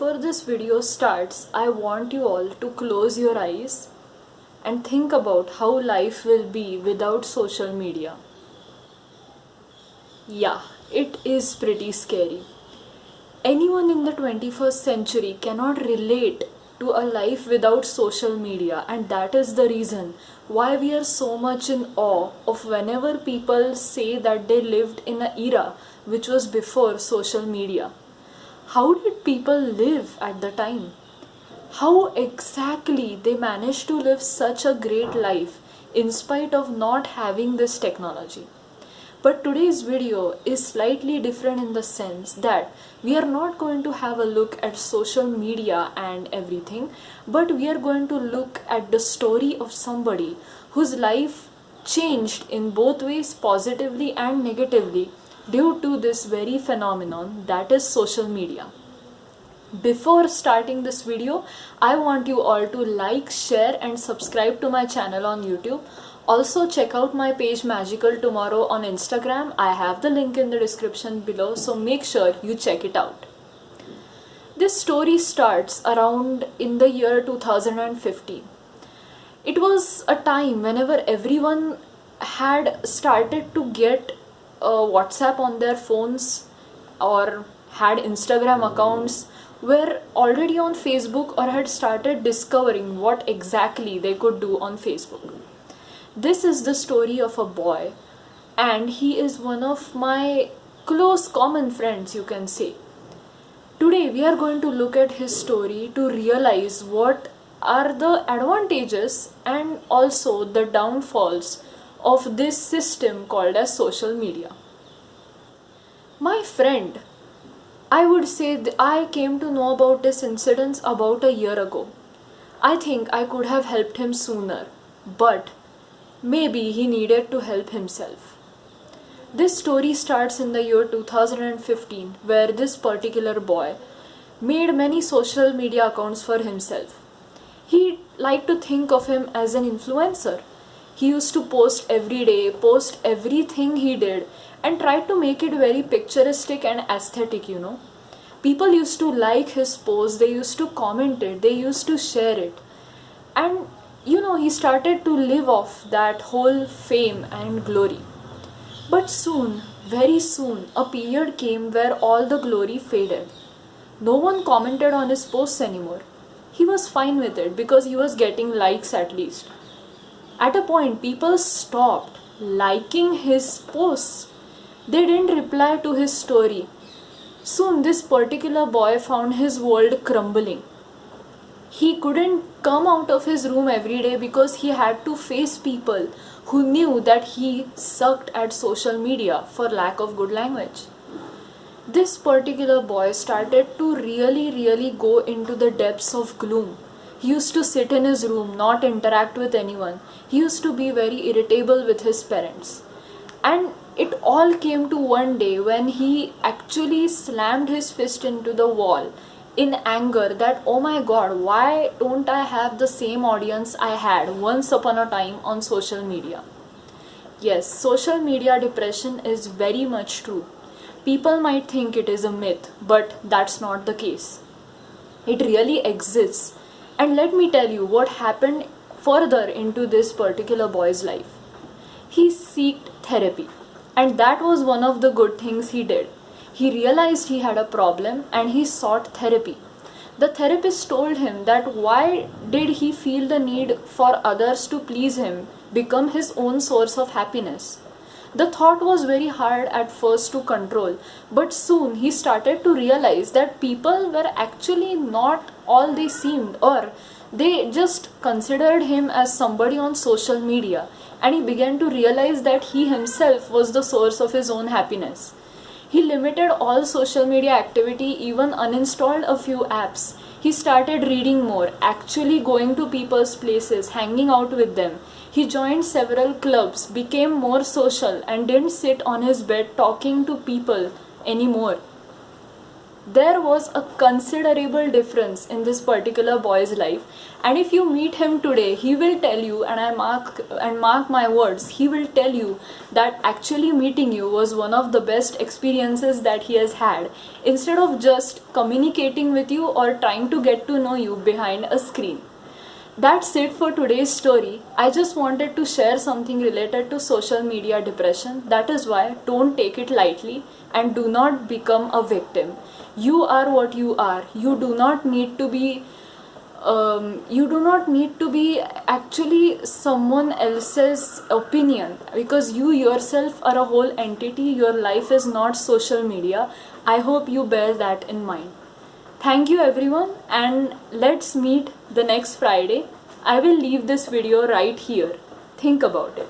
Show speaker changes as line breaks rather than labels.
before this video starts, I want you all to close your eyes and think about how life will be without social media. Yeah, it is pretty scary. Anyone in the 21st century cannot relate to a life without social media, and that is the reason why we are so much in awe of whenever people say that they lived in an era which was before social media. How did people live at the time? How exactly they managed to live such a great life in spite of not having this technology? But today's video is slightly different in the sense that we are not going to have a look at social media and everything, but we are going to look at the story of somebody whose life changed in both ways, positively and negatively, due to this very phenomenon that is social media. Before starting this video, I want you all to like, share and subscribe to my channel on YouTube. Also check out my page Magical Tomorrow on Instagram. I have the link in the description below, so make sure you check it out. This story starts around in the year 2015. It was a time whenever everyone had started to get WhatsApp on their phones or had Instagram accounts, were already on Facebook or had started discovering what exactly they could do on Facebook. This is the story of a boy, and he is one of my close common friends, you can say. Today we are going to look at his story to realize what are the advantages and also the downfalls of this system called as social media. My friend, I would say I came to know about this incident about a year ago. I think I could have helped him sooner, but maybe he needed to help himself. This story starts in the year 2015, where this particular boy made many social media accounts for himself. He liked to think of him as an influencer. He used to post every day, post everything he did, and tried to make it very picturesque and aesthetic, People used to like his post, they used to comment it, they used to share it. And he started to live off that whole fame and glory. But soon, very soon, a period came where all the glory faded. No one commented on his posts anymore. He was fine with it because he was getting likes at least. At a point, people stopped liking his posts. They didn't reply to his story. Soon, this particular boy found his world crumbling. He couldn't come out of his room every day because he had to face people who knew that he sucked at social media, for lack of good language. This particular boy started to really go into the depths of gloom. He used to sit in his room, not interact with anyone. He used to be very irritable with his parents. And it all came to one day when he actually slammed his fist into the wall in anger that, oh my god, why don't I have the same audience I had once upon a time on social media? Yes, social media depression is very much true. People might think it is a myth, but that's not the case. It really exists. And let me tell you what happened further into this particular boy's life. He sought therapy, and that was one of the good things he did. He realized he had a problem and he sought therapy. The therapist told him that why did he feel the need for others to please him become his own source of happiness. The thought was very hard at first to control, but soon he started to realize that people were actually not all they seemed, or they just considered him as somebody on social media, and he began to realize that he himself was the source of his own happiness. He limited all social media activity, even uninstalled a few apps. He started reading more, actually going to people's places, hanging out with them. He joined several clubs, became more social, and didn't sit on his bed talking to people anymore. There was a considerable difference in this particular boy's life, and if you meet him today, he will tell you, and mark my words, he will tell you that actually meeting you was one of the best experiences that he has had, instead of just communicating with you or trying to get to know you behind a screen. That's it for today's story. I just wanted to share something related to social media depression. That is why don't take it lightly and do not become a victim. You are what you are. You do not need to be actually someone else's opinion, because you yourself are a whole entity. Your life is not social media. I hope you bear that in mind. Thank you everyone, and let's meet the next Friday. I will leave this video right here. Think about it.